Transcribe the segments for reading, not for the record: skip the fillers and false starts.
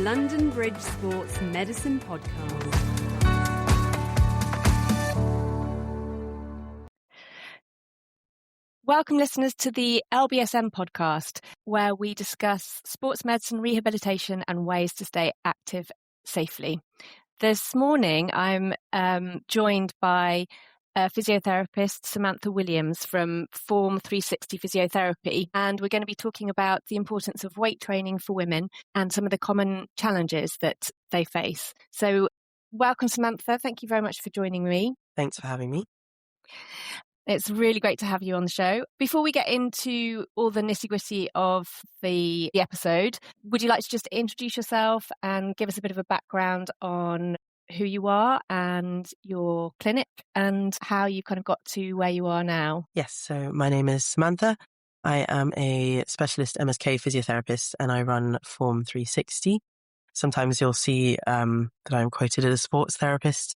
London Bridge Sports Medicine Podcast. Welcome, listeners, to the LBSM podcast, where we discuss sports medicine, rehabilitation, and ways to stay active safely. This morning, I'm joined by physiotherapist Samantha Williams from Form 360 Physiotherapy, and we're going to be talking about the importance of weight training for women and some of the common challenges that they face. So welcome, Samantha. Thank you very much for joining me. Thanks for having me. It's really great to have you on the show. Before we get into all the nitty-gritty of the episode, would you like to just introduce yourself and give us a bit of a background on who you are and your clinic and how you kind of got to where you are now? Yes, so my name is Samantha. I am a specialist MSK physiotherapist and I run Form 360. Sometimes you'll see that I'm quoted as a sports therapist,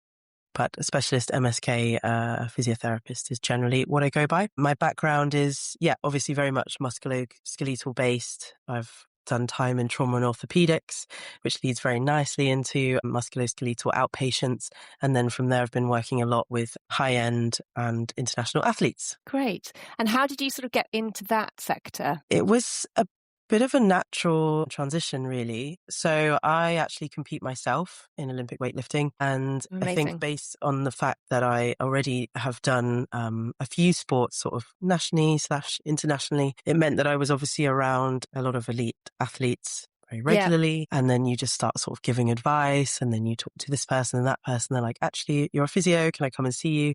but a specialist MSK physiotherapist is generally what I go by. My background is, obviously very much musculoskeletal based. I've done time in trauma and orthopedics, which leads very nicely into musculoskeletal outpatients. And then from there, I've been working a lot with high-end and international athletes. Great. And how did you sort of get into that sector? It was a bit of a natural transition, really. So I actually compete myself in Olympic weightlifting. And Amazing. I think based on the fact that I already have done a few sports sort of nationally/internationally, it meant that I was obviously around a lot of elite athletes very regularly. Yeah. And then you just start sort of giving advice and then you talk to this person and that person. They're like, actually, you're a physio. Can I come and see you?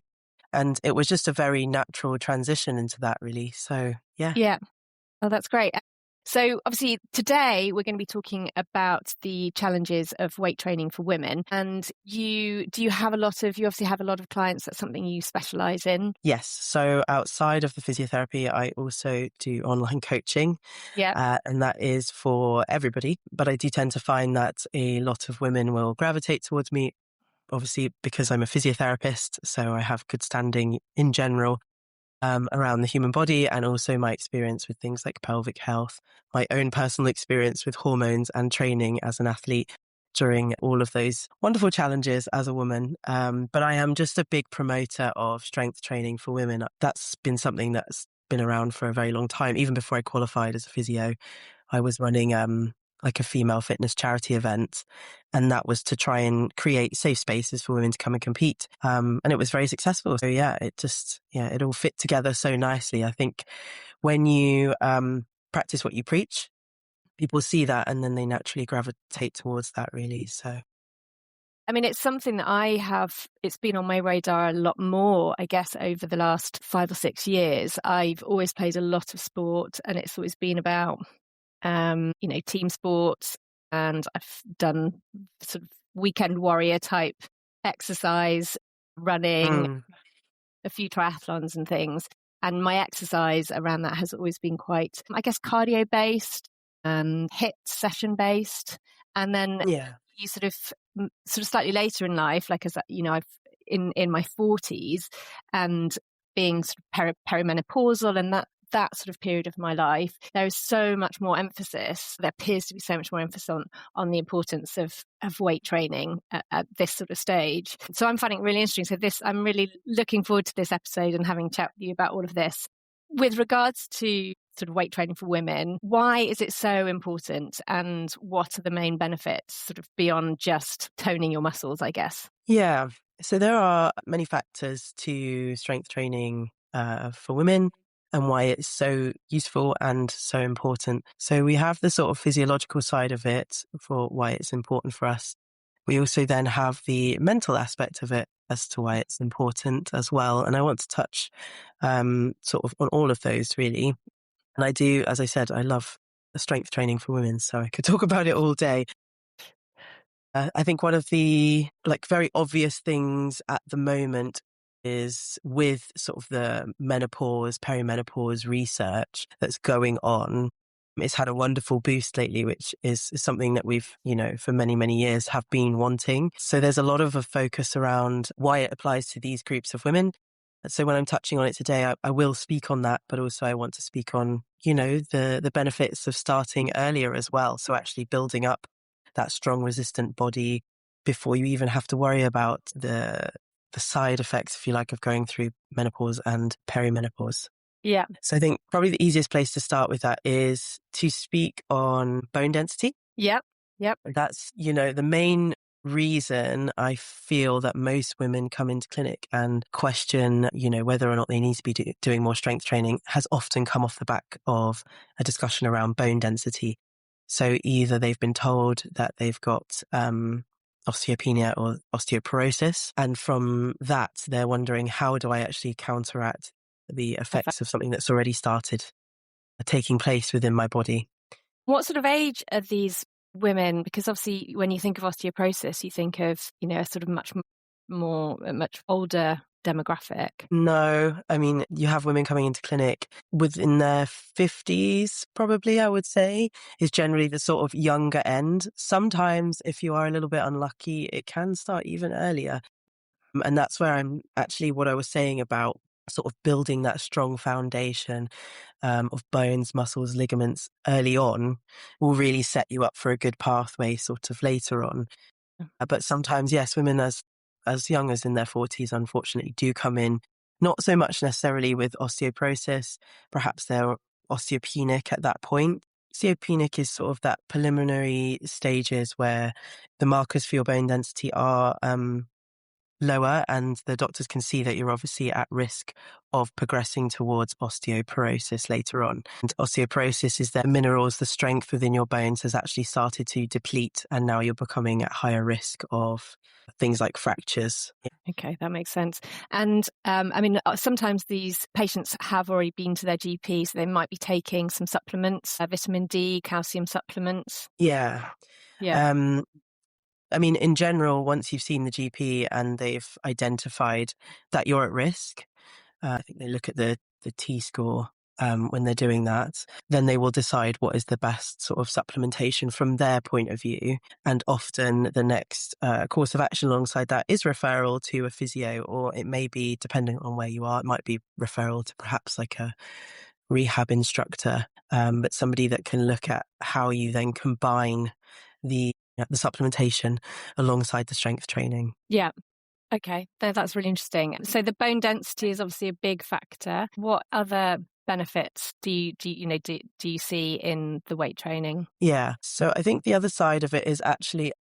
And it was just a very natural transition into that, really. So, yeah. Yeah. Oh, that's great. So obviously today we're going to be talking about the challenges of weight training for women. And you obviously have a lot of clients. That's something you specialize in. Yes. So outside of the physiotherapy, I also do online coaching. Yeah. And that is for everybody. But I do tend to find that a lot of women will gravitate towards me, obviously because I'm a physiotherapist. So I have good standing in general around the human body, and also my experience with things like pelvic health, my own personal experience with hormones and training as an athlete during all of those wonderful challenges as a woman. But I am just a big promoter of strength training for women. That's been something that's been around for a very long time. Even before I qualified as a physio, I was running like a female fitness charity event. And that was to try and create safe spaces for women to come and compete. And it was very successful. So it all fit together so nicely. I think when you practice what you preach, people see that and then they naturally gravitate towards that, really. So, I mean, it's something that it's been on my radar a lot more, I guess, over the last 5 or 6 years. I've always played a lot of sport and it's always been about team sports, and I've done sort of weekend warrior type exercise, running, a few triathlons and things. And my exercise around that has always been quite, I guess, cardio based and HIIT session based. And then you sort of slightly later in life, like as I've in my 40s and being sort of perimenopausal and that sort of period of my life, there is so much more emphasis. There appears to be so much more emphasis on the importance of weight training at this sort of stage. So I'm finding it really interesting. So I'm really looking forward to this episode and having a chat with you about all of this. With regards to sort of weight training for women, why is it so important and what are the main benefits sort of beyond just toning your muscles, I guess? Yeah. So there are many factors to strength training for women and why it's so useful and so important. So we have the sort of physiological side of it for why it's important for us. We also then have the mental aspect of it as to why it's important as well. And I want to touch sort of on all of those, really. And I do, as I said, I love the strength training for women, so I could talk about it all day. I think one of the very obvious things at the moment is with sort of the menopause, perimenopause research that's going on. It's had a wonderful boost lately, which is something that we've, for many, many years have been wanting. So there's a lot of a focus around why it applies to these groups of women. So when I'm touching on it today, I will speak on that, but also I want to speak on, the benefits of starting earlier as well. So actually building up that strong, resistant body before you even have to worry about the side effects, if you like, of going through menopause and perimenopause. Yeah. So I think probably the easiest place to start with that is to speak on bone density. Yep. Yep. That's, the main reason I feel that most women come into clinic and question, whether or not they need to be doing more strength training has often come off the back of a discussion around bone density. So either they've been told that they've got osteopenia or osteoporosis, and from that they're wondering, how do I actually counteract the effects of something that's already started taking place within my body? What sort of age are these women? Because obviously when you think of osteoporosis, you think of, a sort of much older demographic. No, I mean, you have women coming into clinic within their 50s, probably, I would say, is generally the sort of younger end. Sometimes, if you are a little bit unlucky, it can start even earlier. And that's where what I was saying about sort of building that strong foundation of bones, muscles, ligaments early on will really set you up for a good pathway sort of later on. But sometimes, yes, women as young as in their 40s, unfortunately, do come in not so much necessarily with osteoporosis. Perhaps they're osteopenic at that point. Osteopenic is sort of that preliminary stages where the markers for your bone density are lower, and the doctors can see that you're obviously at risk of progressing towards osteoporosis later on. And osteoporosis is that minerals, the strength within your bones has actually started to deplete, and now you're becoming at higher risk of things like fractures. Okay, that makes sense. And sometimes these patients have already been to their GP, so they might be taking some supplements, vitamin D, calcium supplements. Yeah. Yeah. I mean, in general, once you've seen the GP and they've identified that you're at risk, I think they look at the T-score when they're doing that, then they will decide what is the best sort of supplementation from their point of view. And often the next course of action alongside that is referral to a physio, or it may be, depending on where you are, it might be referral to perhaps like a rehab instructor, but somebody that can look at how you then combine the supplementation alongside the strength training. Yeah. Okay, that's really interesting. So the bone density is obviously a big factor. What other benefits do you see in the weight training? Yeah. So I think the other side of it is actually,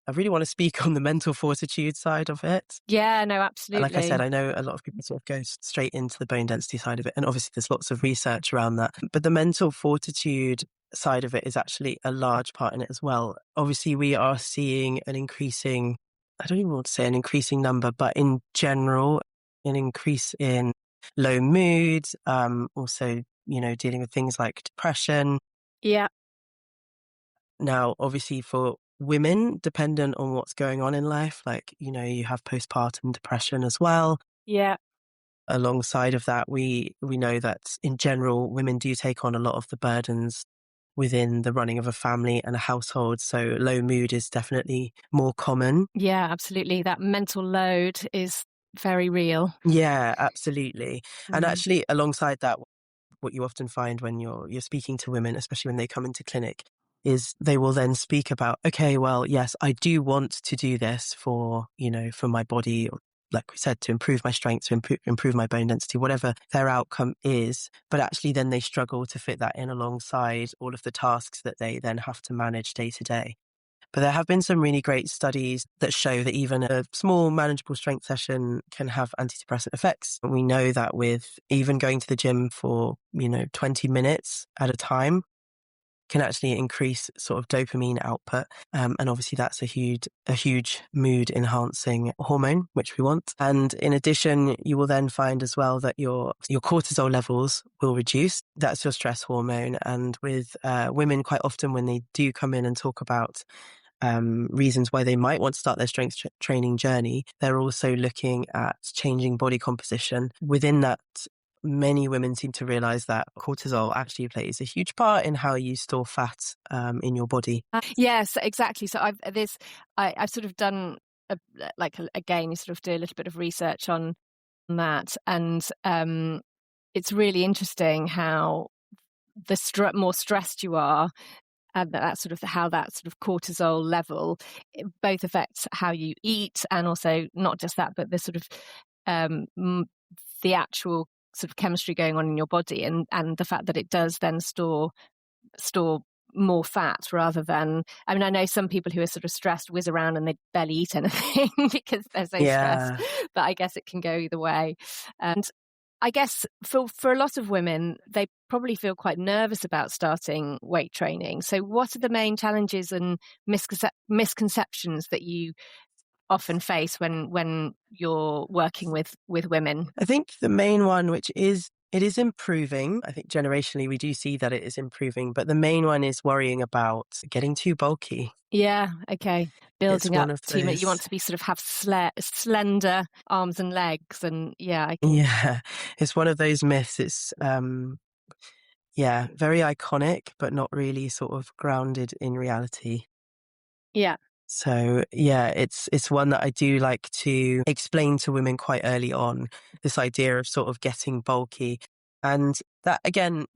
I really want to speak on the mental fortitude side of it. Yeah, no, And absolutely. like I said, I know a lot of people sort of go straight into the bone density side of it. And obviously there's lots of research around that. But the mental fortitude side of it is actually a large part in it as well. Obviously we are seeing an increasing, I don't even want to say an increasing number, but in general, an increase in low mood, also, dealing with things like depression. Yeah. Now, obviously for women, dependent on what's going on in life, like, you have postpartum depression as well. Yeah. Alongside of that, we know that in general, women do take on a lot of the burdens within the running of a family and a household. So low mood is definitely more common. Yeah, absolutely. That mental load is very real. Yeah, absolutely. And actually alongside that, what you often find when you're speaking to women, especially when they come into clinic, is they will then speak about, okay, well, yes, I do want to do this for my body, or like we said, to improve my strength, to improve my bone density, whatever their outcome is. But actually then they struggle to fit that in alongside all of the tasks that they then have to manage day to day. But there have been some really great studies that show that even a small manageable strength session can have antidepressant effects. We know that with even going to the gym for, 20 minutes at a time can actually increase sort of dopamine output. And obviously that's a huge mood enhancing hormone, which we want. And in addition, you will then find as well that your cortisol levels will reduce. That's your stress hormone. And with women, quite often when they do come in and talk about reasons why they might want to start their strength training journey, they're also looking at changing body composition. Within that, many women seem to realize that cortisol actually plays a huge part in how you store fat in your body. Yes, exactly. So I've sort of done again, you sort of do a little bit of research on that, and it's really interesting how more stressed you are, and that's sort of how that sort of cortisol level both affects how you eat, and also not just that, but the sort of the actual sort of chemistry going on in your body, and the fact that it does then store more fat rather than, I mean, I know some people who are sort of stressed whiz around and they barely eat anything because they're so stressed, but I guess it can go either way. And I guess for a lot of women, they probably feel quite nervous about starting weight training. So what are the main challenges and misconceptions that you often face when you're working with women? I think the main one, it is improving. I think generationally we do see that it is improving, but the main one is worrying about getting too bulky. Yeah, okay. Building up too much. You want to be sort of have slender arms and legs, and yeah, it's one of those myths. It's very iconic, but not really sort of grounded in reality. Yeah. So it's one that I do like to explain to women quite early on, this idea of sort of getting bulky. And that, again,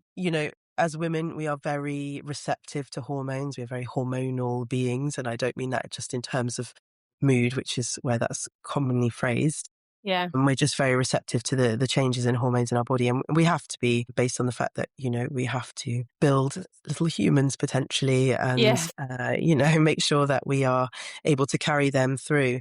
as women, we are very receptive to hormones. We're very hormonal beings. And I don't mean that just in terms of mood, which is where that's commonly phrased. Yeah. And we're just very receptive to the changes in hormones in our body. And we have to be, based on the fact that, we have to build little humans potentially and, make sure that we are able to carry them through.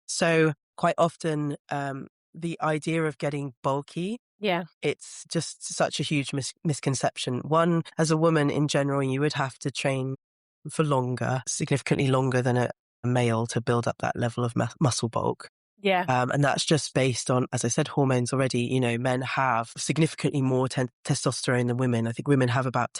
So quite often, the idea of getting bulky, it's just such a huge misconception. One, as a woman in general, you would have to train for longer, significantly longer than a male to build up that level of muscle bulk. Yeah. And that's just based on, as I said, hormones already. Men have significantly more testosterone than women. I think women have about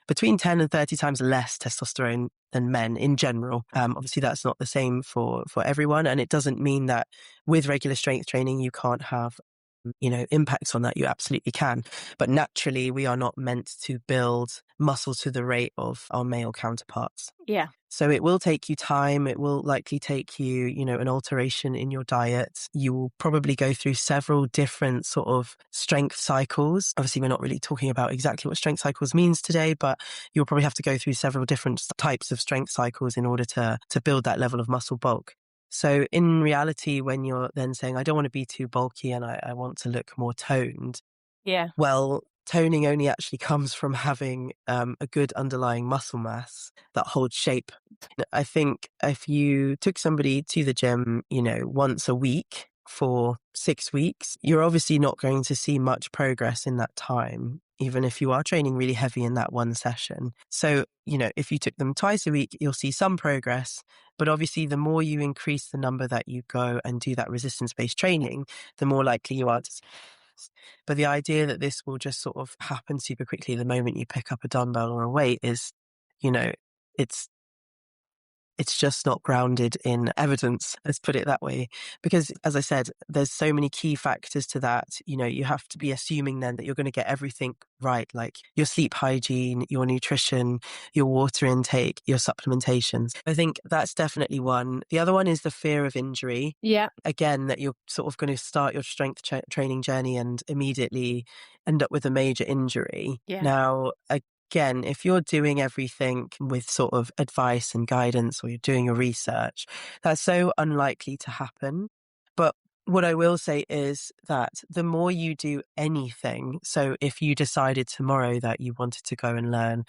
between 10 and 30 times less testosterone than men in general. Obviously, that's not the same for everyone. And it doesn't mean that with regular strength training, you can't have impacts on that. You absolutely can. But naturally, we are not meant to build muscle to the rate of our male counterparts. Yeah. So it will take you time. It will likely take you, an alteration in your diet. You will probably go through several different sort of strength cycles. Obviously, we're not really talking about exactly what strength cycles means today, but you'll probably have to go through several different types of strength cycles in order to build that level of muscle bulk. So in reality, when you're then saying, I don't want to be too bulky and I want to look more toned. Yeah. Well, toning only actually comes from having a good underlying muscle mass that holds shape. I think if you took somebody to the gym, once a week for 6 weeks, you're obviously not going to see much progress in that time, even if you are training really heavy in that one session. So, if you took them twice a week, you'll see some progress. But obviously, the more you increase the number that you go and do that resistance-based training, the more likely you are to. But the idea that this will just sort of happen super quickly the moment you pick up a dumbbell or a weight is, it's just not grounded in evidence, let's put it that way. Because as I said, there's so many key factors to that. You have to be assuming then that you're going to get everything right, like your sleep hygiene, your nutrition, your water intake, your supplementations. I think that's definitely one. The other one is the fear of injury. Yeah. Again, that you're sort of going to start your strength training journey and immediately end up with a major injury. Yeah. Now, again, if you're doing everything with sort of advice and guidance, or you're doing your research, that's so unlikely to happen. But what I will say is that the more you do anything, so if you decided tomorrow that you wanted to go and learn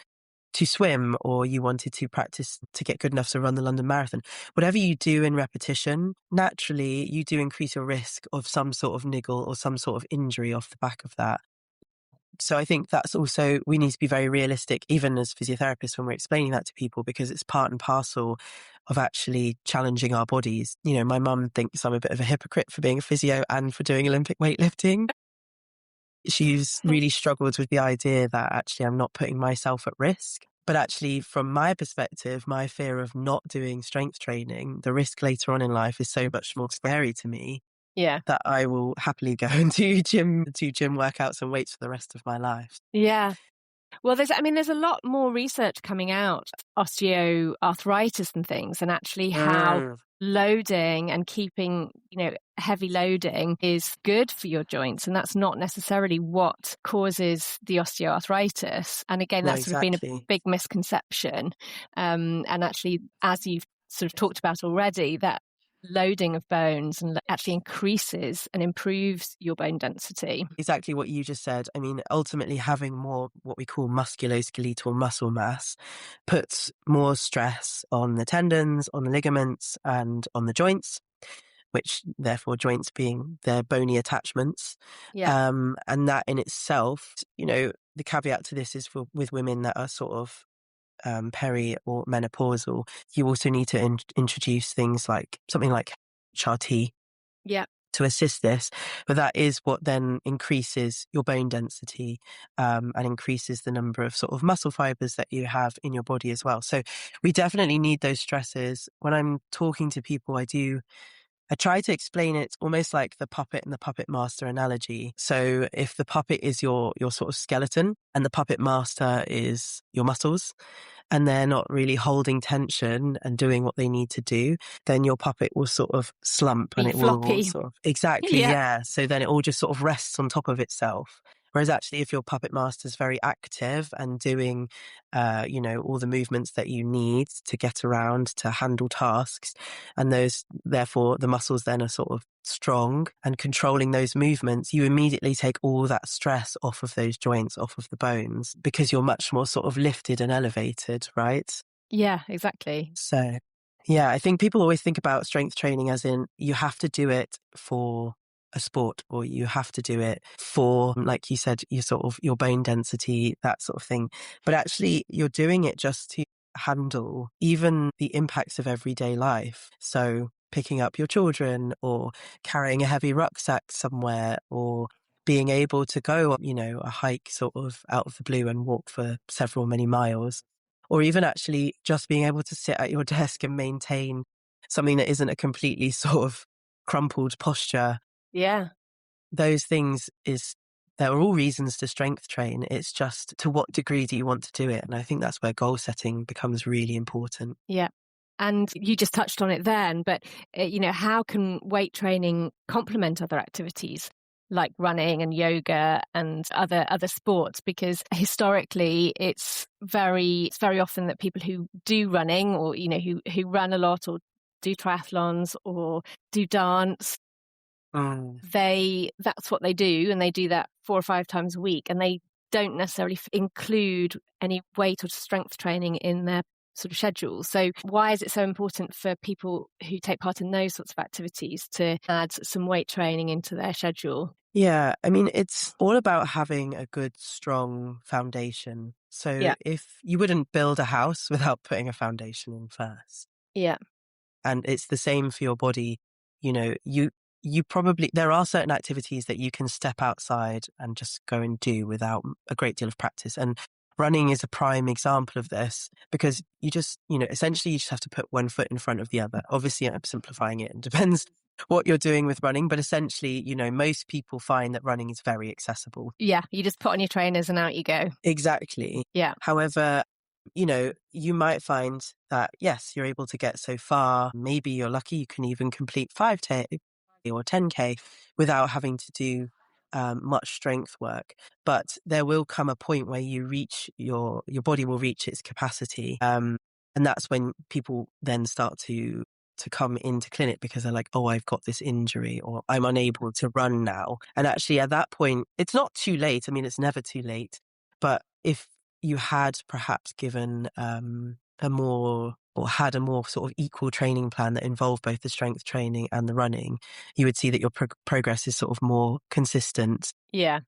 to swim, or you wanted to practice to get good enough to run the London Marathon, whatever you do in repetition, naturally you do increase your risk of some sort of niggle or some sort of injury off the back of that. So I think that's also, we need to be very realistic, even as physiotherapists, when we're explaining that to people, because it's part and parcel of actually challenging our bodies. My mum thinks I'm a bit of a hypocrite for being a physio and for doing Olympic weightlifting. She's really struggled with the idea that actually I'm not putting myself at risk. But actually, from my perspective, my fear of not doing strength training, the risk later on in life is so much more scary to me. Yeah. That I will happily go and do gym workouts and weights for the rest of my life. Yeah. Well, there's a lot more research coming out, osteoarthritis and things, and actually how loading and keeping, heavy loading is good for your joints, and that's not necessarily what causes the osteoarthritis. And again, No, that's sort of been a exactly. big misconception. And actually, as you've sort of talked about already, that loading of bones and actually increases and improves your bone density. Exactly what you just said. I mean, ultimately having more what we call musculoskeletal muscle mass puts more stress on the tendons, on the ligaments, and on the joints, which therefore joints being their bony attachments. Yeah. And that in itself, the caveat to this is with women that are sort of peri or menopausal, you also need to introduce things like something like HRT Yeah. to assist this, but that is what then increases your bone density and increases the number of sort of muscle fibers that you have in your body as well. So we definitely need those stresses. When I'm talking to people, I try to explain it almost like the puppet and the puppet master analogy. So if the puppet is your sort of skeleton and the puppet master is your muscles, and they're not really holding tension and doing what they need to do, then your puppet will sort of slump and Be it will floppy. sort of, exactly, Yeah. yeah. So then it all just sort of rests on top of itself. Whereas actually, if your puppet master is very active and doing, all the movements that you need to get around to handle tasks, and therefore, the muscles then are sort of strong and controlling those movements, you immediately take all that stress off of those joints, off of the bones, because you're much more sort of lifted and elevated, right? Yeah, exactly. So, yeah, I think people always think about strength training as in you have to do it for a sport, or you have to do it for, like you said, your bone density, that sort of thing. But actually, you're doing it just to handle even the impacts of everyday life. So picking up your children, or carrying a heavy rucksack somewhere, or being able to go, a hike sort of out of the blue and walk for many miles, or even actually just being able to sit at your desk and maintain something that isn't a completely sort of crumpled posture. Yeah. Those things there are all reasons to strength train. It's just to what degree do you want to do it? And I think that's where goal setting becomes really important. Yeah. And you just touched on it then, but how can weight training complement other activities like running and yoga and other sports? Because historically, it's very often that people who do running, or who run a lot, or do triathlons, or do dance, that's what they do, and they do that 4 or 5 times a week, and they don't necessarily include any weight or strength training in their sort of schedule. So why is it so important for people who take part in those sorts of activities to add some weight training into their schedule? Yeah, I mean, it's all about having a good, strong foundation. So Yeah. if you wouldn't build a house without putting a foundation in first. Yeah. And it's the same for your body. You probably, there are certain activities that you can step outside and just go and do without a great deal of practice. And running is a prime example of this, because you just, essentially you just have to put one foot in front of the other. Obviously, I'm simplifying it, and depends what you're doing with running, but essentially, most people find that running is very accessible. Yeah. You just put on your trainers and out you go. Exactly. Yeah. However, you might find that, yes, you're able to get so far. Maybe you're lucky, you can even complete 5K or 10K without having to do much strength work. But there will come a point where your body will reach its capacity. And that's when people then start to come into clinic, because they're like, oh, I've got this injury, or I'm unable to run now. And actually at that point, it's not too late. I mean, it's never too late. But if you had perhaps given had a more sort of equal training plan that involved both the strength training and the running, you would see that your progress is sort of more consistent. Yeah.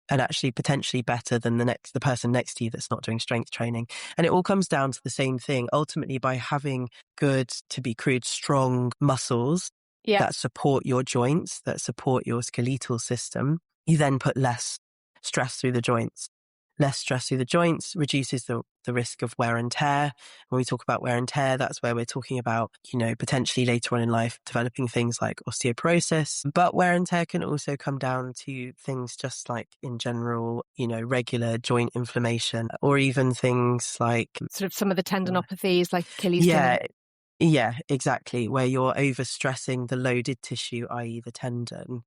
And actually potentially better than the person next to you that's not doing strength training. And it all comes down to the same thing. Ultimately, by having good, to be crude, strong muscles Yeah. that support your joints, that support your skeletal system, you then put less stress through the joints. Less stress through the joints reduces the risk of wear and tear. When we talk about wear and tear, that's where we're talking about, potentially later on in life developing things like osteoporosis. But wear and tear can also come down to things just like, in general, regular joint inflammation, or even things like Sort of some of the tendinopathies like Achilles yeah, tendon. Yeah, exactly. Where you're overstressing the loaded tissue, i.e. the tendon,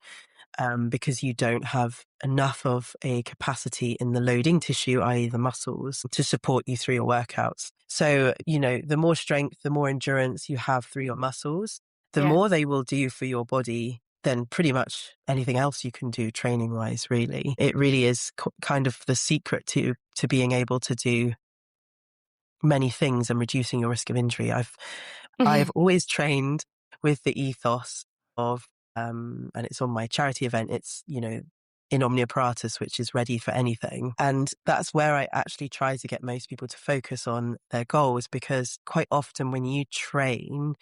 because you don't have enough of a capacity in the loading tissue, i.e. the muscles, to support you through your workouts. So, the more strength, the more endurance you have through your muscles, the Yeah. more they will do for your body than pretty much anything else you can do training wise, really. It really is kind of the secret to being able to do many things and reducing your risk of injury. I've always trained with the ethos of, and it's on my charity event, it's, in omnia paratus, which is ready for anything. And that's where I actually try to get most people to focus on their goals, because quite often when you train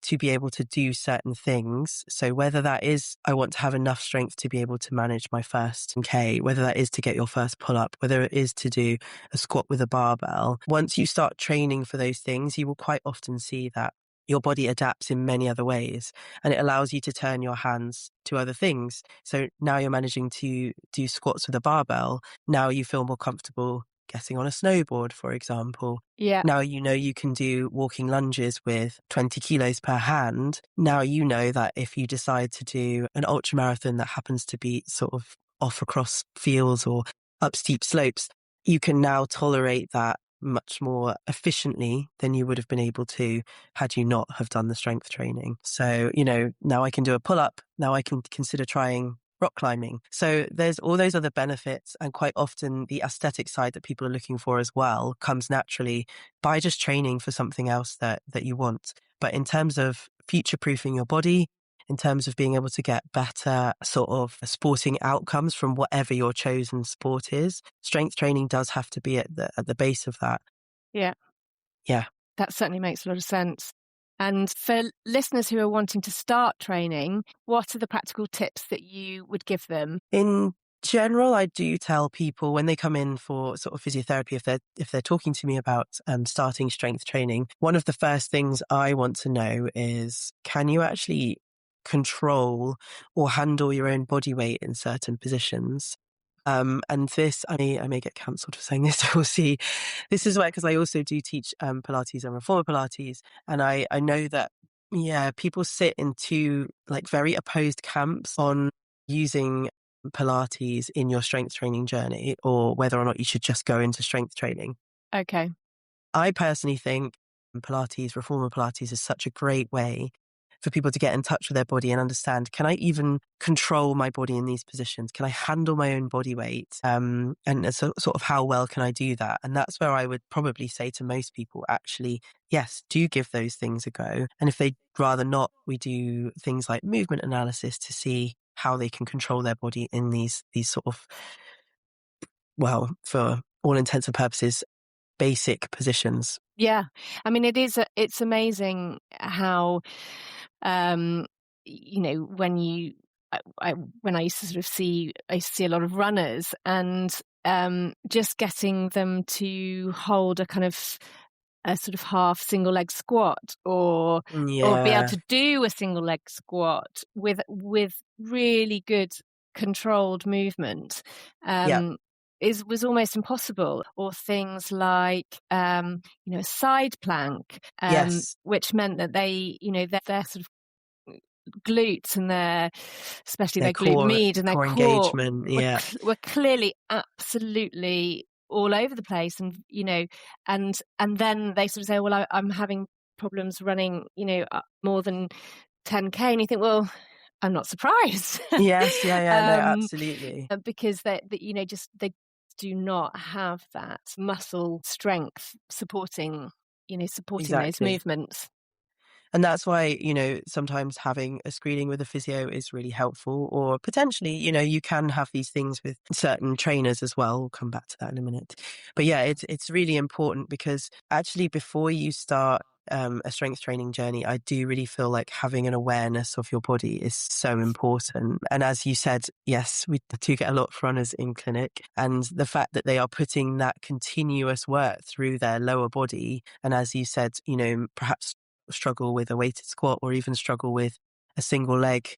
to be able to do certain things. So whether that is, I want to have enough strength to be able to manage my first K, whether that is to get your first pull up, whether it is to do a squat with a barbell. Once you start training for those things, you will quite often see that your body adapts in many other ways, and it allows you to turn your hands to other things. So now you're managing to do squats with a barbell. Now you feel more comfortable getting on a snowboard, for example. Yeah. Now you can do walking lunges with 20 kilos per hand. Now you know that if you decide to do an ultra marathon that happens to be sort of off across fields or up steep slopes, you can now tolerate that much more efficiently than you would have been able to had you not have done the strength training. So, now I can do a pull up. Now I can consider trying rock climbing. So there's all those other benefits, and quite often the aesthetic side that people are looking for as well comes naturally by just training for something else that you want. But in terms of future proofing your body, in terms of being able to get better sort of sporting outcomes from whatever your chosen sport is, strength training does have to be at the base of that. Yeah. Yeah. That certainly makes a lot of sense. And for listeners who are wanting to start training, what are the practical tips that you would give them? In general, I do tell people when they come in for sort of physiotherapy, if they're talking to me about starting strength training, one of the first things I want to know is, can you actually control or handle your own body weight in certain positions? And this, I may get cancelled for saying this. We'll see. This is where, because I also do teach Pilates and Reformer Pilates, and I know that, yeah, people sit in two like very opposed camps on using Pilates in your strength training journey, or whether or not you should just go into strength training. Okay. I personally think Pilates, Reformer Pilates, is such a great way for people to get in touch with their body and understand, can I even control my body in these positions? Can I handle my own body weight? And so, sort of how well can I do that? And that's where I would probably say to most people, actually, yes, do give those things a go. And if they'd rather not, we do things like movement analysis to see how they can control their body in these sort of, well, for all intents and purposes, basic positions. Yeah. I mean, it's amazing how, um, when when I used to I used to see a lot of runners, and just getting them to hold a kind of a sort of half single leg squat, or be able Yeah. to do a single leg squat with really good controlled movement, Yeah. was almost impossible. Or things like a side plank, Yes. which meant that they, their sort of glutes and especially Their their glute core med and their core core engagement. Yeah. were clearly absolutely all over the place. And and then they sort of say, well, I'm having problems running, more than 10K. And you think, well, I'm not surprised. Yes. Yeah. Yeah. No, absolutely. Because just they do not have that muscle strength supporting those Exactly. movements. And that's why, sometimes having a screening with a physio is really helpful, or potentially, you can have these things with certain trainers as well. We'll come back to that in a minute. But yeah, it's really important, because actually before you start a strength training journey, I do really feel like having an awareness of your body is so important. And as you said, yes, we do get a lot of runners in clinic, and the fact that they are putting that continuous work through their lower body. And as you said, perhaps struggle with a weighted squat, or even struggle with a single leg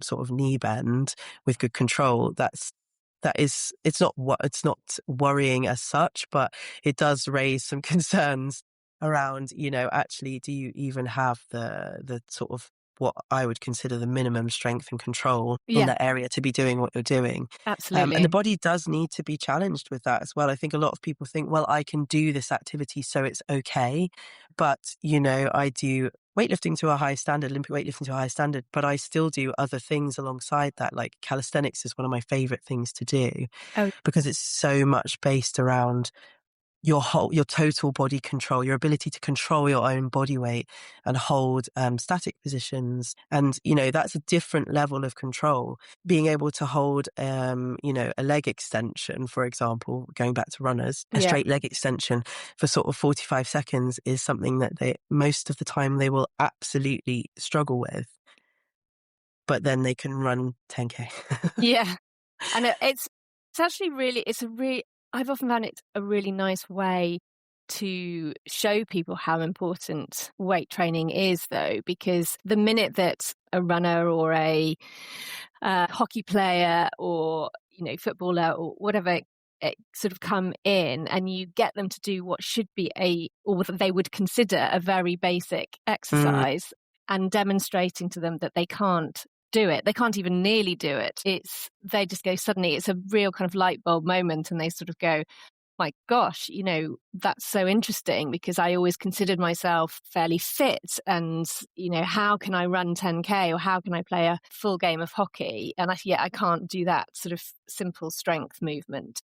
sort of knee bend with good control, it's not worrying as such, but it does raise some concerns around, actually, do you even have the sort of what I would consider the minimum strength and control in Yeah, that area to be doing what you're doing? And the absolutely. body does need to be challenged with that as well. I think a lot of people think, well, I can do this activity, so it's okay. But, I do weightlifting to a high standard, Olympic weightlifting to a high standard, but I still do other things alongside that. Like calisthenics is one of my favorite things to do Oh, because it's so much based around your total body control, your ability to control your own body weight and hold static positions. And, that's a different level of control. Being able to hold, a leg extension, for example, going back to runners, a yeah. straight leg extension for sort of 45 seconds is something that most of the time they will absolutely struggle with, but then they can run 10K. Yeah. And it's actually really, I've often found it a really nice way to show people how important weight training is, though, because the minute that a runner or a hockey player or, footballer or whatever sort of come in and you get them to do what should be or what they would consider a very basic Mm, exercise and demonstrating to them that they can't do it. They can't even nearly do it. They just go suddenly, it's a real kind of light bulb moment and they sort of go, my gosh, that's so interesting because I always considered myself fairly fit and, how can I run 10K or how can I play a full game of hockey? And I can't do that sort of simple strength movement.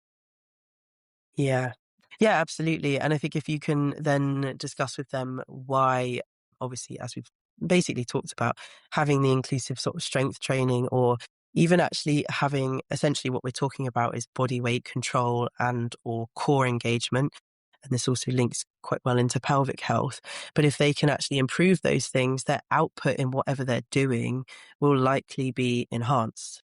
yeah. Yeah, absolutely. And I think if you can then discuss with them why, obviously, as we've basically talked about, having the inclusive sort of strength training, or even actually having, essentially what we're talking about is body weight control and or core engagement. And this also links quite well into pelvic health. But if they can actually improve those things, their output in whatever they're doing will likely be enhanced.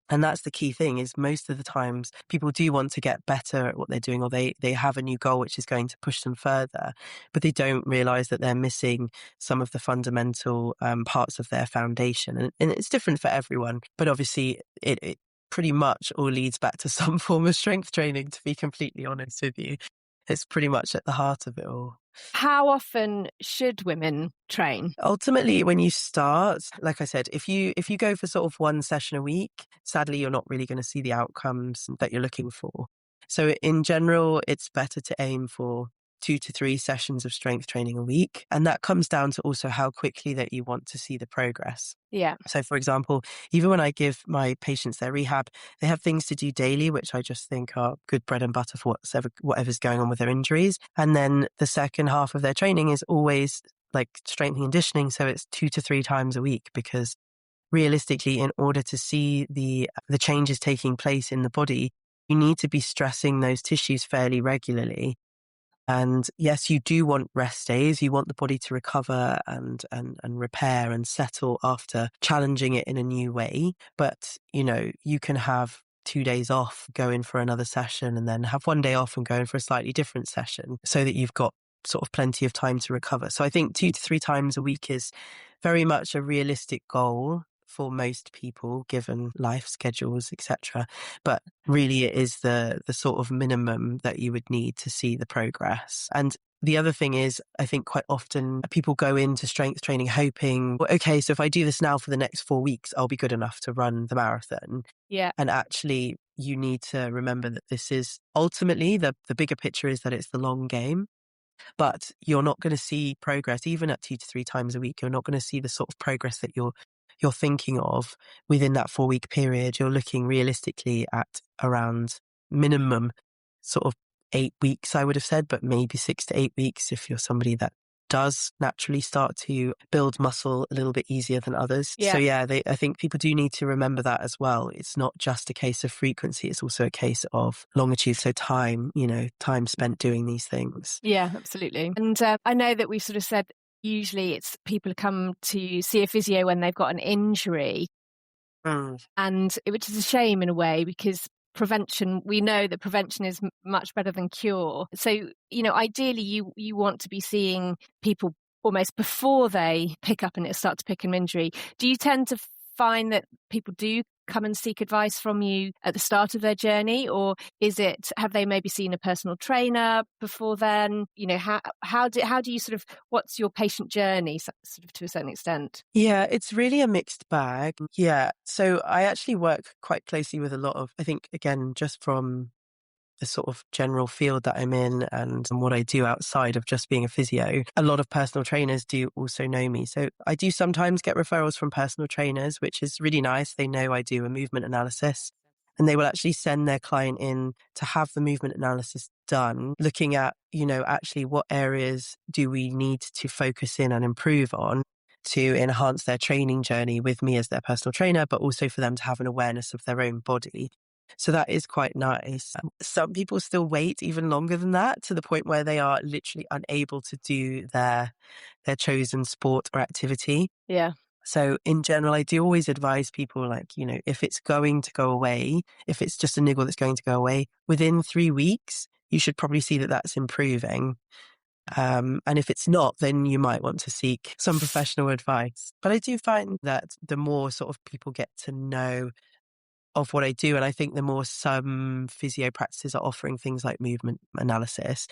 And that's the key thing, is most of the times people do want to get better at what they're doing, or they have a new goal which is going to push them further, but they don't realize that they're missing some of the fundamental parts of their foundation. And it's different for everyone, but obviously it pretty much all leads back to some form of strength training, to be completely honest with you. It's pretty much at the heart of it all. How often should women train? Ultimately, when you start, like I said, if you go for sort of one session a week, sadly, you're not really going to see the outcomes that you're looking for. So in general, it's better to aim for 2 to 3 sessions of strength training a week. And that comes down to also how quickly that you want to see the progress. Yeah. So for example, even when I give my patients their rehab, they have things to do daily, which I just think are good bread and butter for whatever's going on with their injuries. And then the second half of their training is always like strength and conditioning. So it's 2 to 3 times a week, because realistically, in order to see the changes taking place in the body, you need to be stressing those tissues fairly regularly. And yes, you do want rest days. You want the body to recover and repair and settle after challenging it in a new way. But, you can have 2 days off, go in for another session, and then have 1 day off and go in for a slightly different session, so that you've got sort of plenty of time to recover. So I think 2 to 3 times a week is very much a realistic goal for most people, given life schedules, etc. But really, it is the sort of minimum that you would need to see the progress. And the other thing is, I think quite often people go into strength training hoping, well, okay, so if I do this now for the next 4 weeks, I'll be good enough to run the marathon. Yeah. And actually, you need to remember that this is ultimately the bigger picture, is that it's the long game. But you're not going to see progress, even at 2 to 3 times a week. You're not going to see the sort of progress that you're thinking of within that 4 week period. You're looking realistically at around minimum sort of 8 weeks, I would have said, but maybe 6 to 8 weeks if you're somebody that does naturally start to build muscle a little bit easier than others. Yeah. So yeah, I think people do need to remember that as well. It's not just a case of frequency, it's also a case of longitude. So time, time spent doing these things. Yeah, absolutely. And I know that we've sort of said usually it's people come to see a physio when they've got an injury, Mm. which is a shame in a way, because we know that prevention is much better than cure. So, ideally you want to be seeing people almost before they pick up and start to pick an injury. Do you tend to find that people do come and seek advice from you at the start of their journey, or have they maybe seen a personal trainer before then? How do you sort of, what's your patient journey sort of to a certain extent? Yeah, it's really a mixed bag. Yeah. So I actually work quite closely with a lot of, I think, again, just from the sort of general field that I'm in and what I do outside of just being a physio, a lot of personal trainers do also know me. So I do sometimes get referrals from personal trainers, which is really nice. They know I do a movement analysis and they will actually send their client in to have the movement analysis done, looking at, actually what areas do we need to focus in and improve on to enhance their training journey with me as their personal trainer, but also for them to have an awareness of their own body. So that is quite nice. Some people still wait even longer than that, to the point where they are literally unable to do their chosen sport or activity. Yeah. So in general, I do always advise people, like, if it's going to go away, if it's just a niggle that's going to go away, within 3 weeks, you should probably see that that's improving. And if it's not, then you might want to seek some professional advice. But I do find that the more sort of people get to know of what I do, and I think the more some physio practices are offering things like movement analysis,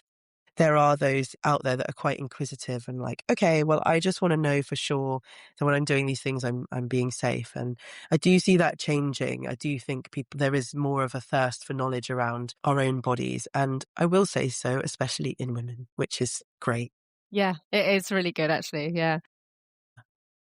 there are those out there that are quite inquisitive and like, okay, well, I just want to know for sure that when I'm doing these things, I'm being safe. And I do see that changing. I do think there is more of a thirst for knowledge around our own bodies. And I will say so, especially in women, which is great. Yeah, it is really good, actually. Yeah.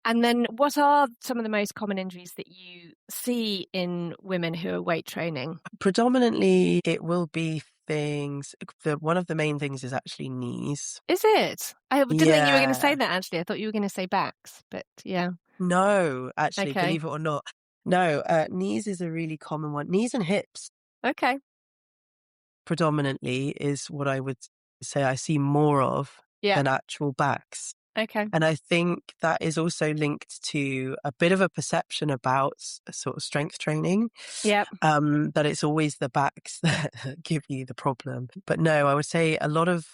And then what are some of the most common injuries that you see in women who are weight training? Predominantly, it will be things. One of the main things is actually knees. Is it? I didn't think you were going to say Yeah. that, actually. I thought you were going to say backs, but yeah. No, actually, Okay. believe it or not. No, knees is a really common one. Knees and hips Okay. predominantly is what I would say I see more of Yeah. than actual backs. Okay. And I think that is also linked to a bit of a perception about sort of strength training, Yeah. that it's always the backs that give you the problem. But no, I would say a lot of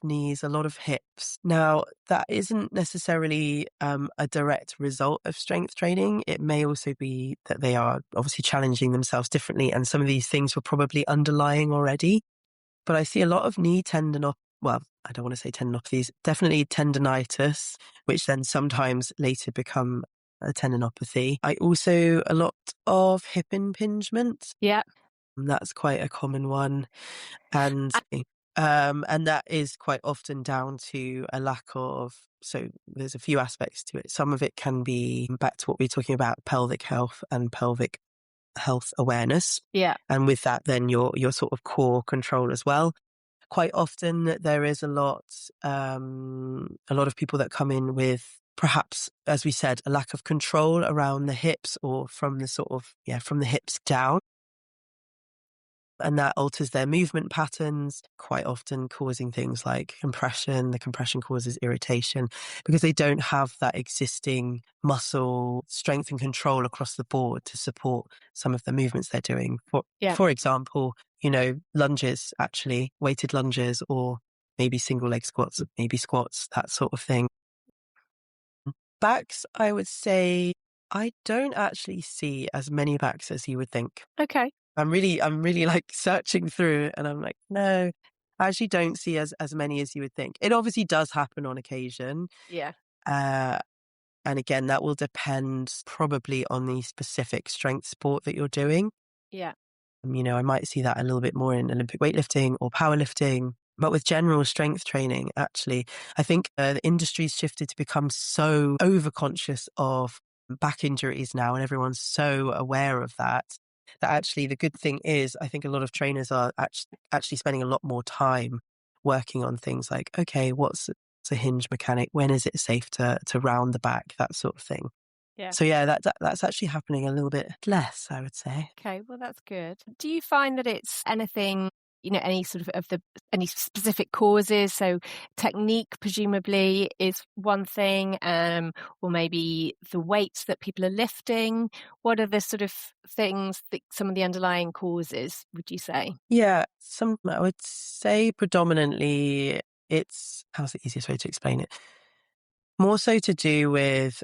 knees, a lot of hips. Now, that isn't necessarily a direct result of strength training. It may also be that they are obviously challenging themselves differently, and some of these things were probably underlying already. But I see a lot of knee tendinopathy. Well, I don't want to say tendinopathies, definitely tendinitis, which then sometimes later become a tendinopathy. I also, a lot of hip impingement. Yeah. That's quite a common one. And, and that is quite often down to a lack of, so there's a few aspects to it. Some of it can be back to what we were talking about, pelvic health and pelvic health awareness. Yeah. And with that, then your sort of core control as well. Quite often there is a lot of people that come in with perhaps, as we said, a lack of control around the hips or from the hips down. And that alters their movement patterns, quite often causing things like compression. The compression causes irritation because they don't have that existing muscle strength and control across the board to support some of the movements they're doing. For example, lunges, actually, weighted lunges, or maybe single leg squats, maybe squats, that sort of thing. Backs, I would say I don't actually see as many backs as you would think. Okay. I'm really like searching through it, and I'm like, no, I actually don't see as many as you would think. It obviously does happen on occasion. Yeah. And again, that will depend probably on the specific strength sport that you're doing. Yeah. I might see that a little bit more in Olympic weightlifting or powerlifting. But with general strength training, actually, I think the industry's shifted to become so overconscious of back injuries now, and everyone's so aware of that actually the good thing is I think a lot of trainers are actually spending a lot more time working on things like, okay, what's a hinge mechanic? When is it safe to round the back? That sort of thing. Yeah. So yeah, that's actually happening a little bit less, I would say. Okay, well, that's good. Do you find that it's anything, any sort of any specific causes? So technique presumably is one thing, or maybe the weights that people are lifting. What are the sort of things that some of the underlying causes, would you say? Yeah, I would say predominantly how's the easiest way to explain it? More so to do with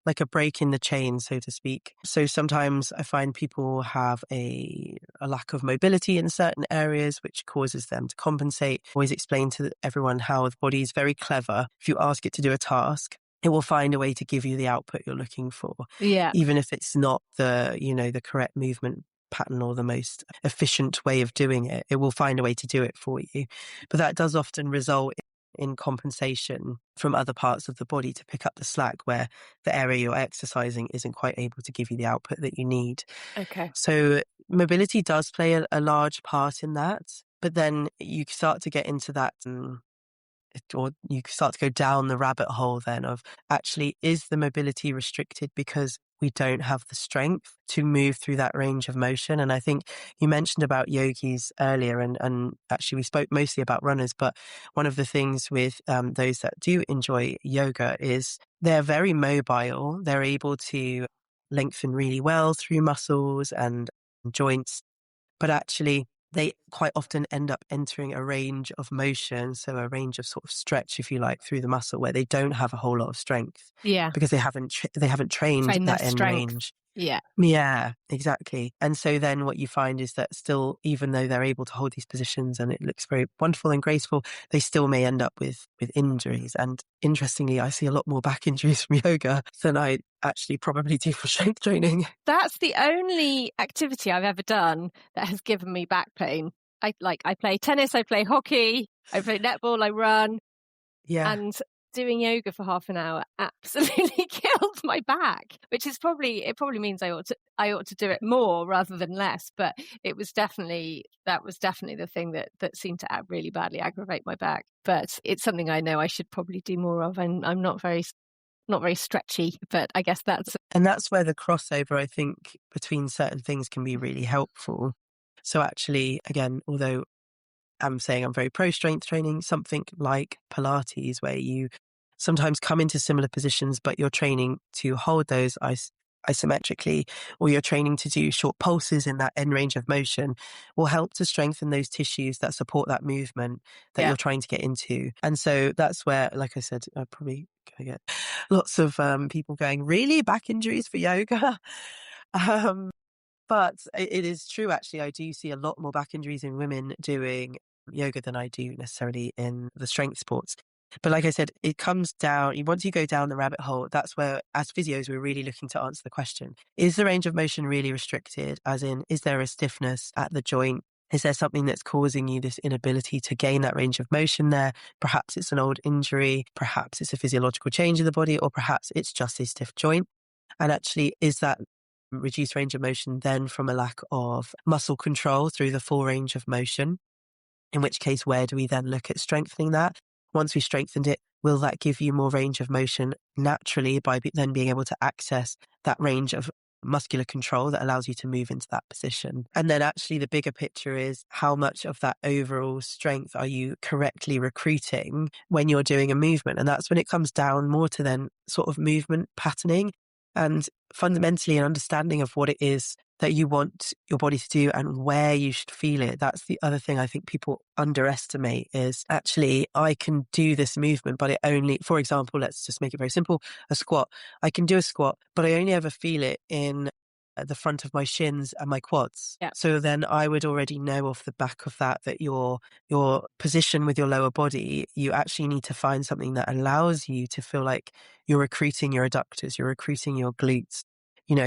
like a break in the chain, so to speak. So sometimes I find people have a lack of mobility in certain areas, which causes them to compensate. Always explain to everyone how the body is very clever. If you ask it to do a task, it will find a way to give you the output you're looking for, Yeah. even if it's not the correct movement pattern or the most efficient way of doing it. It will find a way to do it for you. But that does often result in compensation from other parts of the body to pick up the slack where the area you're exercising isn't quite able to give you the output that you need. Okay. So mobility does play a large part in that, but then you start to get into that or you start to go down the rabbit hole then of actually, is the mobility restricted because we don't have the strength to move through that range of motion? And I think you mentioned about yogis earlier, and actually we spoke mostly about runners, but one of the things with those that do enjoy yoga is they're very mobile. They're able to lengthen really well through muscles and joints, but actually they quite often end up entering a range of motion, so a range of sort of stretch, if you like, through the muscle where they don't have a whole lot of strength Yeah. because they haven't trained Train their that end strength. range. Yeah. Yeah, exactly. And so then what you find is that still, even though they're able to hold these positions and it looks very wonderful and graceful, they still may end up with injuries. And interestingly, I see a lot more back injuries from yoga than I actually probably do for strength training. That's the only activity I've ever done that has given me back pain. I play tennis, I play hockey, I play netball, I run, Yeah. and doing yoga for half an hour absolutely killed my back, which is probably means I ought to do it more rather than less. But that was definitely the thing that seemed to really badly aggravate my back. But it's something I know I should probably do more of. And I'm not very stretchy, but I guess that's where the crossover, I think, between certain things can be really helpful. So actually, again, although I'm saying I'm very pro strength training, something like Pilates, where you sometimes come into similar positions, but you're training to hold those isometrically, or you're training to do short pulses in that end range of motion, will help to strengthen those tissues that support that movement that you're trying to get into. And so that's where, like I said, I probably gonna get lots of people going, really, back injuries for yoga? um, but it is true, actually. I do see a lot more back injuries in women doing yoga than I do necessarily in the strength sports. But like I said, it comes down, once you go down the rabbit hole, that's where, as physios, we're really looking to answer the question, is the range of motion really restricted? As in, is there a stiffness at the joint? Is there something that's causing you this inability to gain that range of motion there? Perhaps it's an old injury, perhaps it's a physiological change in the body, or perhaps it's just a stiff joint. And actually, is that reduced range of motion then from a lack of muscle control through the full range of motion? In which case, where do we then look at strengthening that? Once we strengthened it, will that give you more range of motion naturally by then being able to access that range of muscular control that allows you to move into that position? And then actually the bigger picture is, how much of that overall strength are you correctly recruiting when you're doing a movement? And that's when it comes down more to then sort of movement patterning and fundamentally an understanding of what it is that you want your body to do and where you should feel it. That's the other thing I think people underestimate, is actually, I can do this movement, but it only, for example, let's just make it very simple, a squat. I can do a squat, but I only ever feel it in the front of my shins and my quads. Yeah. So then I would already know off the back of that your position with your lower body, you actually need to find something that allows you to feel like you're recruiting your adductors, you're recruiting your glutes.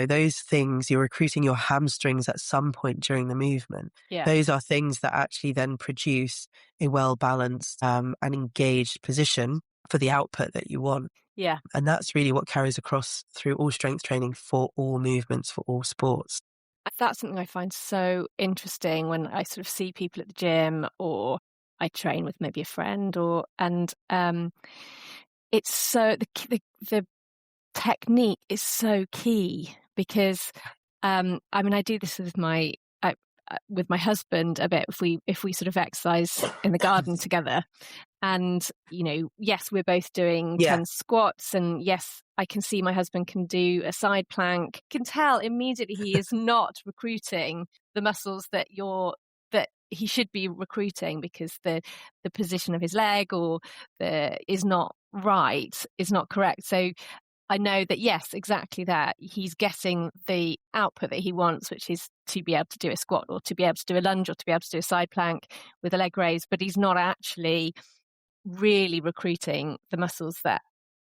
Those things, you're recruiting your hamstrings at some point during the movement. Yeah. Those are things that actually then produce a well-balanced and engaged position for the output that you want. Yeah. And that's really what carries across through all strength training for all movements, for all sports. That's something I find so interesting when I sort of see people at the gym, or I train with maybe a friend, it's so the technique is so key, because I do this with my husband a bit, if we sort of exercise in the garden together, and yes, we're both doing 10 squats, and yes, I can see my husband can do a side plank, can tell immediately he is not recruiting the muscles that he should be recruiting, because the position of his leg is not correct. So I know that, yes, exactly that. He's getting the output that he wants, which is to be able to do a squat or to be able to do a lunge or to be able to do a side plank with a leg raise, but he's not actually really recruiting the muscles that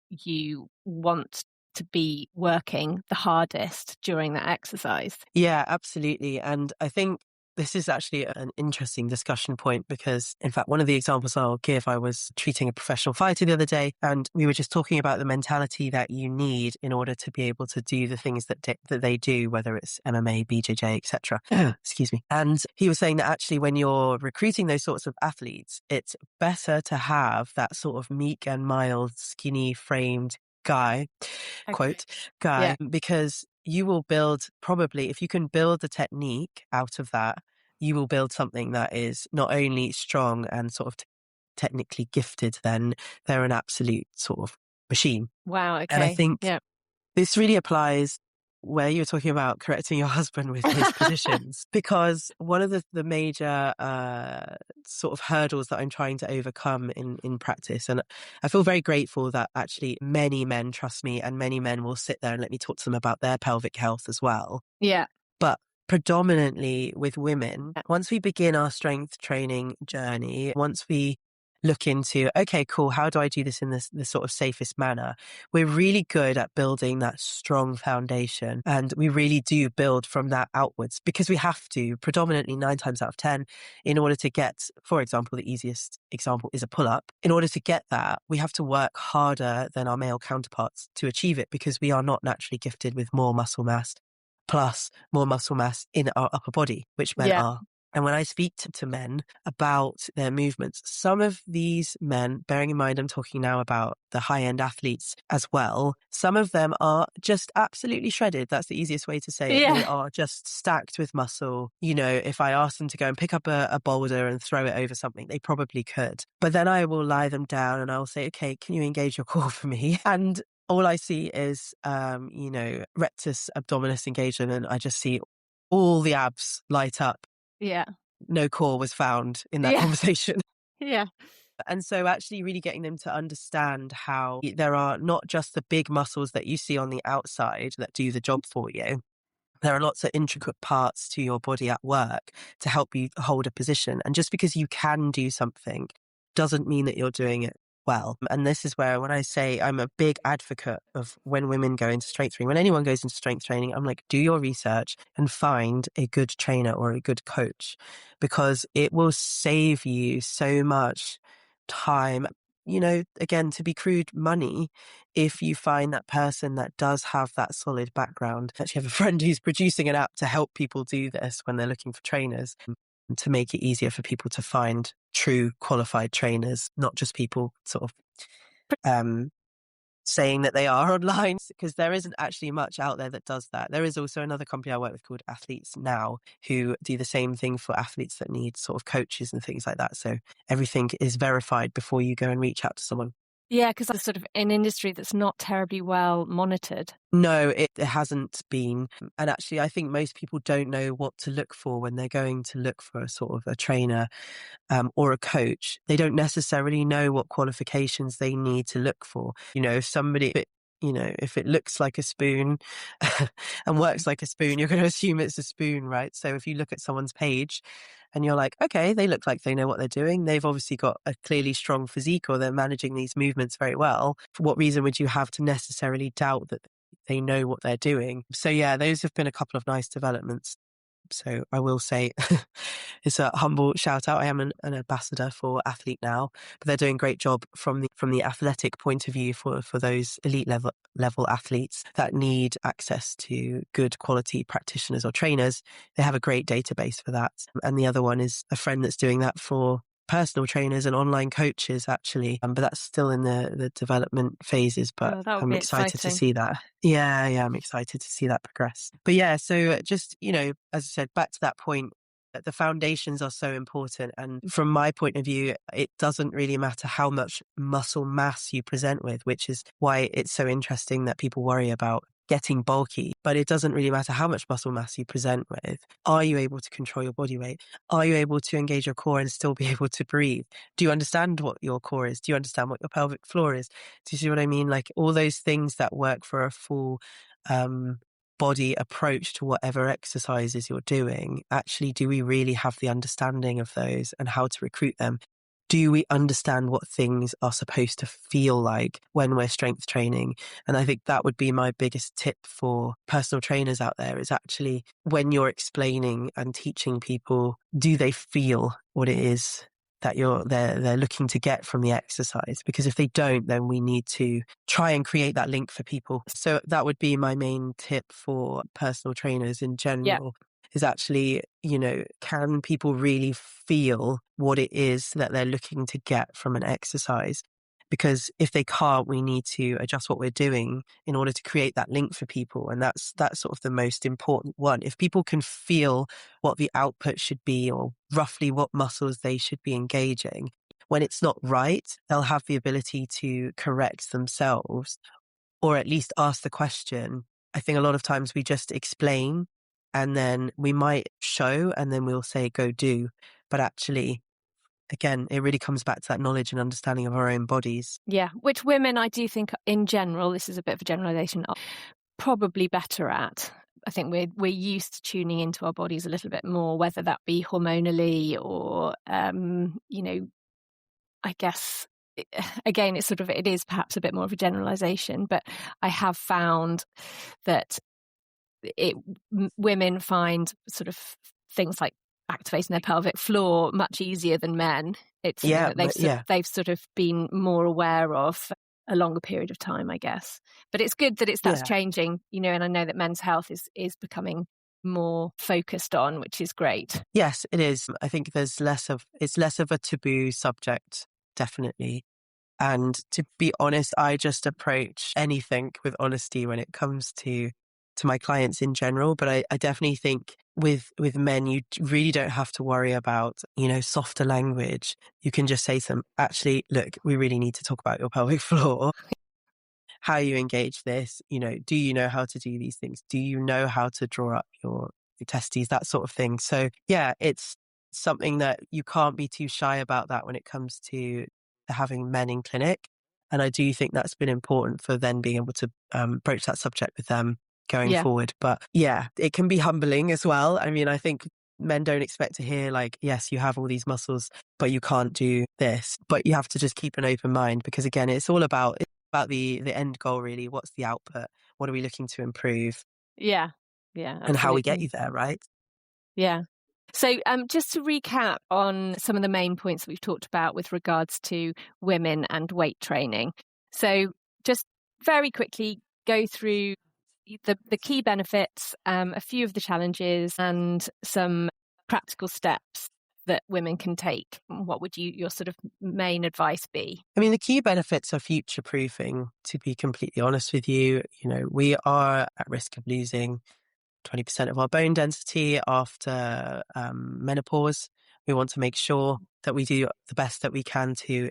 you want to be working the hardest during that exercise. Yeah, absolutely. And I think this is actually an interesting discussion point because, in fact, one of the examples I'll give, I was treating a professional fighter the other day, and we were just talking about the mentality that you need in order to be able to do the things that they do, whether it's MMA, BJJ, etc. Excuse me. And he was saying that actually when you're recruiting those sorts of athletes, it's better to have that sort of meek and mild, skinny framed guy, quote, guy, because you will build, probably, if you can build the technique out of that, you will build something that is not only strong and sort of technically gifted, then they're an absolute sort of machine. Wow, okay. And I think this really applies where you're talking about correcting your husband with his positions, because one of the major sort of hurdles that I'm trying to overcome in practice, and I feel very grateful that actually many men trust me and many men will sit there and let me talk to them about their pelvic health as well. Yeah. But predominantly with women, once we begin our strength training journey, once we look into, okay, cool, how do I do this in the sort of safest manner? We're really good at building that strong foundation, and we really do build from that outwards because we have to, predominantly 9 times out of 10, in order to get, for example, the easiest example is a pull-up. In order to get that, we have to work harder than our male counterparts to achieve it because we are not naturally gifted with more muscle mass, plus more muscle mass in our upper body, which men are. And when I speak to men about their movements, some of these men, bearing in mind I'm talking now about the high-end athletes as well, some of them are just absolutely shredded. That's the easiest way to say it. They are just stacked with muscle. You know, if I asked them to go and pick up a boulder and throw it over something, they probably could. But then I will lie them down and I'll say, okay, can you engage your core for me? And all I see is, rectus abdominis engagement, and I just see all the abs light up. Yeah. No core was found in that conversation. Yeah. And so actually really getting them to understand how there are not just the big muscles that you see on the outside that do the job for you. There are lots of intricate parts to your body at work to help you hold a position. And just because you can do something doesn't mean that you're doing it well. And this is where, when I say I'm a big advocate of when women go into strength training, when anyone goes into strength training, I'm like, do your research and find a good trainer or a good coach, because it will save you so much time, again, to be crude, money, if you find that person that does have that solid background. I actually have a friend who's producing an app to help people do this when they're looking for trainers, to make it easier for people to find true qualified trainers, not just people sort of saying that they are online, because there isn't actually much out there that does that. There is also another company I work with called Athletes Now, who do the same thing for athletes that need sort of coaches and things like that. So everything is verified before you go and reach out to someone. Yeah, because that's sort of an industry that's not terribly well monitored. No, it hasn't been. And actually, I think most people don't know what to look for when they're going to look for a sort of a trainer or a coach. They don't necessarily know what qualifications they need to look for. If somebody, if it looks like a spoon and works like a spoon, you're going to assume it's a spoon, right? So if you look at someone's page and you're like, okay, they look like they know what they're doing, they've obviously got a clearly strong physique, or they're managing these movements very well, for what reason would you have to necessarily doubt that they know what they're doing? So yeah, those have been a couple of nice developments. So I will say it's a humble shout out. I am an ambassador for Athlete Now, but they're doing a great job from the athletic point of view for those elite level athletes that need access to good quality practitioners or trainers. They have a great database for that. And the other one is a friend that's doing that for personal trainers and online coaches, actually. But that's still in the development phases, but I'm excited to see that. Yeah, I'm excited to see that progress. But yeah, so just, as I said, back to that point, that the foundations are so important. And from my point of view, it doesn't really matter how much muscle mass you present with, which is why it's so interesting that people worry about getting bulky, but it doesn't really matter how much muscle mass you present with. Are you able to control your body weight? Are you able to engage your core and still be able to breathe? Do you understand what your core is? Do you understand what your pelvic floor is? Do you see what I mean? Like all those things that work for a full body approach to whatever exercises you're doing. Actually, do we really have the understanding of those and how to recruit them? Do we understand what things are supposed to feel like when we're strength training? And I think that would be my biggest tip for personal trainers out there is actually when you're explaining and teaching people, do they feel what it is that they're looking to get from the exercise? Because if they don't, then we need to try and create that link for people. So that would be my main tip for personal trainers in general. Is actually, can people really feel what it is that they're looking to get from an exercise? Because if they can't, we need to adjust what we're doing in order to create that link for people. And that's sort of the most important one. If people can feel what the output should be or roughly what muscles they should be engaging, when it's not right, they'll have the ability to correct themselves or at least ask the question. I think a lot of times we just explain and then we might show and then we'll say, go do. But actually, again, it really comes back to that knowledge and understanding of our own bodies. Yeah, which women, I do think in general, this is a bit of a generalization, are probably better at. I think we're used to tuning into our bodies a little bit more, whether that be hormonally or, I guess, again, it is perhaps a bit more of a generalization, but I have found that women find sort of things like activating their pelvic floor much easier than men. It's something that they've sort of been more aware of a longer period of time, I guess. But it's good that that's changing, and I know that men's health is becoming more focused on, which is great. Yes, it is. I think it's less of a taboo subject, definitely. And to be honest, I just approach anything with honesty when it comes to my clients in general. But I definitely think with men, you really don't have to worry about, softer language. You can just say to them, actually, look, we really need to talk about your pelvic floor, how you engage this, do you know how to do these things? Do you know how to draw up your testes, that sort of thing. So yeah, it's something that you can't be too shy about that when it comes to having men in clinic. And I do think that's been important for then being able to broach that subject with them going forward. But yeah, it can be humbling as well. I mean, I think men don't expect to hear like, yes, you have all these muscles, but you can't do this. But you have to just keep an open mind because again, it's about the end goal really. What's the output? What are we looking to improve? Yeah. Yeah. Absolutely. And how we get you there, right? Yeah. So just to recap on some of the main points that we've talked about with regards to women and weight training. So just very quickly go through the key benefits, a few of the challenges and some practical steps that women can take. What would your sort of main advice be? I mean, the key benefits are future proofing, to be completely honest with you. We are at risk of losing 20% of our bone density after menopause. We want to make sure that we do the best that we can to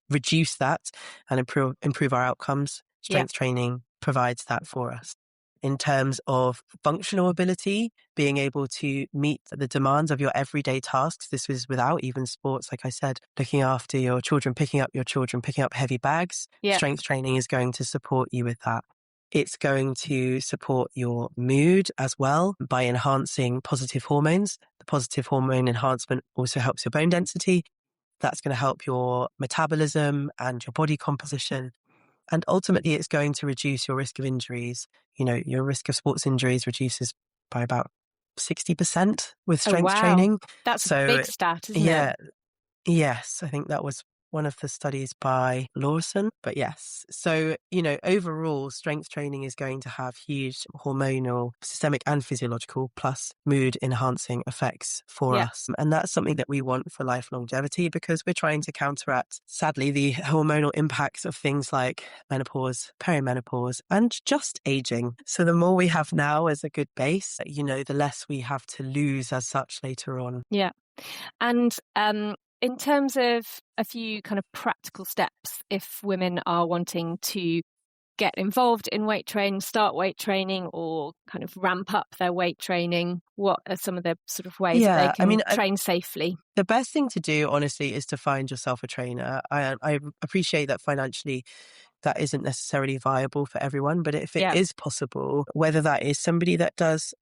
reduce that and improve our outcomes. Strength training provides that for us. In terms of functional ability, being able to meet the demands of your everyday tasks. This was without even sports, like I said, looking after your children, picking up heavy bags. Strength training is going to support you with that. It's going to support your mood as well by enhancing positive hormones. The positive hormone enhancement also helps your bone density. That's going to help your metabolism and your body composition. And ultimately, it's going to reduce your risk of injuries. Your risk of sports injuries reduces by about 60% with strength training. That's a big stat, isn't it? Yes, I think that was one of the studies by Lawson, but yes. So, overall strength training is going to have huge hormonal, systemic and physiological plus mood enhancing effects for us. And that's something that we want for life longevity because we're trying to counteract, sadly, the hormonal impacts of things like menopause, perimenopause, and just aging. So the more we have now as a good base, the less we have to lose as such later on. Yeah. And, in terms of a few kind of practical steps, if women are wanting to get involved in weight training, start weight training, or kind of ramp up their weight training? What are some of the sort of ways that they can train safely? The best thing to do, honestly, is to find yourself a trainer. I appreciate that financially that isn't necessarily viable for everyone, but if it is possible, whether that is somebody that does,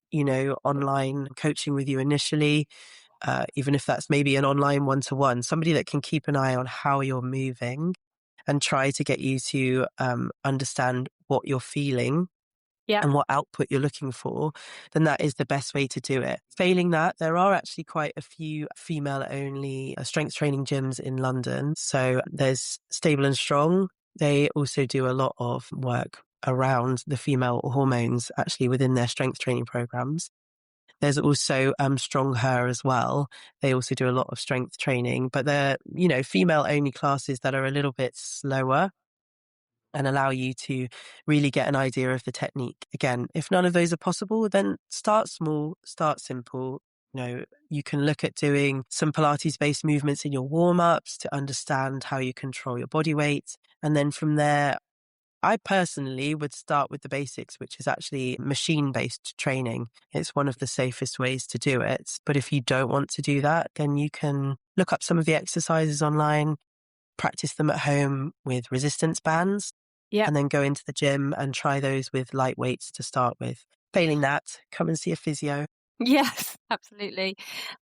online coaching with you initially, even if that's maybe an online one-to-one, somebody that can keep an eye on how you're moving and try to get you to understand what you're feeling and what output you're looking for, then that is the best way to do it. Failing that, there are actually quite a few female-only strength training gyms in London. So there's Stable and Strong. They also do a lot of work around the female hormones actually within their strength training programs. There's also Strong Her as well. They also do a lot of strength training, but they're, female-only classes that are a little bit slower and allow you to really get an idea of the technique. Again, if none of those are possible, then start small, start simple. You can look at doing some Pilates-based movements in your warm-ups to understand how you control your body weight. And then from there, I personally would start with the basics, which is actually machine-based training. It's one of the safest ways to do it. But if you don't want to do that, then you can look up some of the exercises online, practice them at home with resistance bands, and then go into the gym and try those with light weights to start with. Failing that, come and see a physio. Yes, absolutely.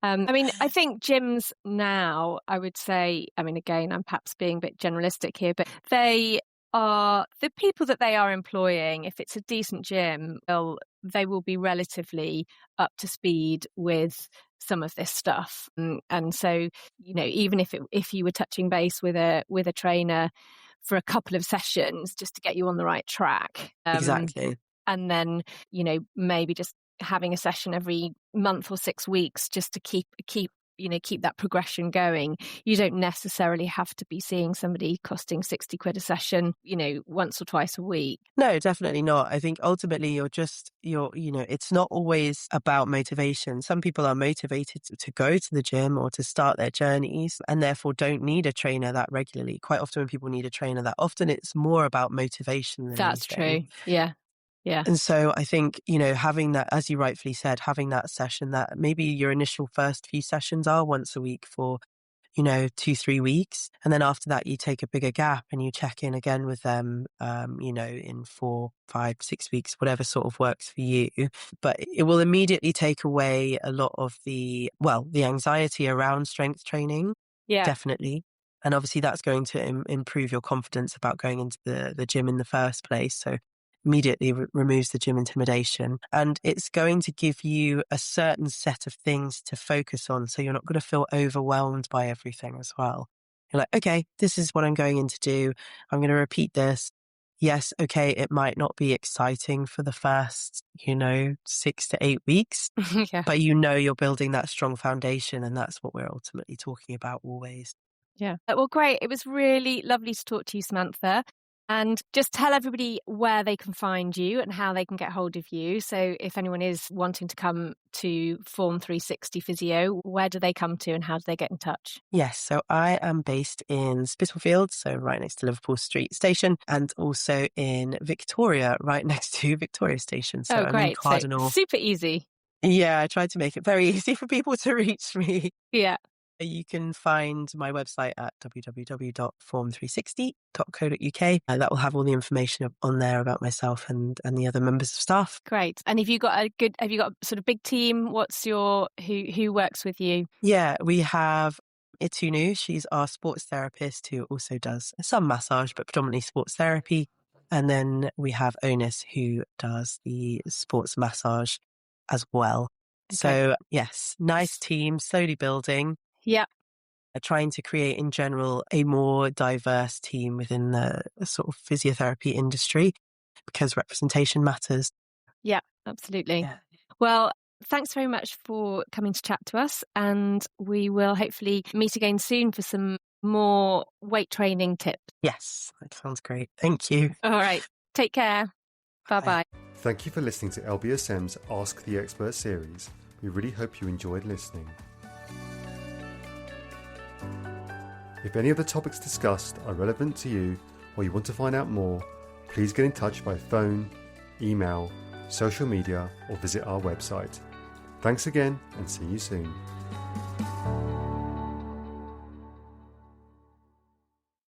I think gyms now, I would say, again, I'm perhaps being a bit generalistic here, but they are the people that they are employing. If it's a decent gym, they will be relatively up to speed with some of this stuff. And so, even if you were touching base with a trainer for a couple of sessions just to get you on the right track. Exactly. And then, maybe just having a session every month or 6 weeks just to keep that progression going. You don't necessarily have to be seeing somebody costing 60 quid a session, once or twice a week. No, definitely not. I think ultimately it's not always about motivation. Some people are motivated to go to the gym or to start their journeys and therefore don't need a trainer that regularly. Quite often when people need a trainer that often, it's more about motivation than That's anything. true. Yeah. Yeah. And so I think, having that, as you rightfully said, having that session that maybe your initial first few sessions are once a week for, 2-3 weeks. And then after that, you take a bigger gap and you check in again with them, in 4, 5, 6 weeks, whatever sort of works for you. But it will immediately take away a lot of the anxiety around strength training. Yeah. Definitely. And obviously that's going to improve your confidence about going into the gym in the first place. So immediately removes the gym intimidation, and it's going to give you a certain set of things to focus on, so you're not going to feel overwhelmed by everything as well. You're like, okay, this is what I'm going in to do. I'm going to repeat this. Yes, okay, it might not be exciting for the first, 6 to 8 weeks, but you're building that strong foundation, and that's what we're ultimately talking about always. Yeah. Well, great. It was really lovely to talk to you, Samantha. And just tell everybody where they can find you and how they can get hold of you. So if anyone is wanting to come to Form 360 Physio, where do they come to and how do they get in touch? Yes, so I am based in Spitalfields, so right next to Liverpool Street Station, and also in Victoria, right next to Victoria Station. So I'm in Cardinal. So super easy. Yeah, I tried to make it very easy for people to reach me. Yeah. You can find my website at www.form360.co.uk. That will have all the information on there about myself and the other members of staff. Great. And have you got a sort of big team? Who works with you? Yeah, we have Itunu. She's our sports therapist who also does some massage, but predominantly sports therapy. And then we have Onis who does the sports massage as well. Okay. So yes, nice team, slowly building. Yeah. Trying to create in general a more diverse team within the sort of physiotherapy industry because representation matters. Yeah, absolutely. Yeah. Well, thanks very much for coming to chat to us, and we will hopefully meet again soon for some more weight training tips. Yes, that sounds great. Thank you. All right. Take care. Bye-bye. Thank you for listening to LBSM's Ask the Expert series. We really hope you enjoyed listening. If any of the topics discussed are relevant to you or you want to find out more, please get in touch by phone, email, social media, or visit our website. Thanks again, and see you soon.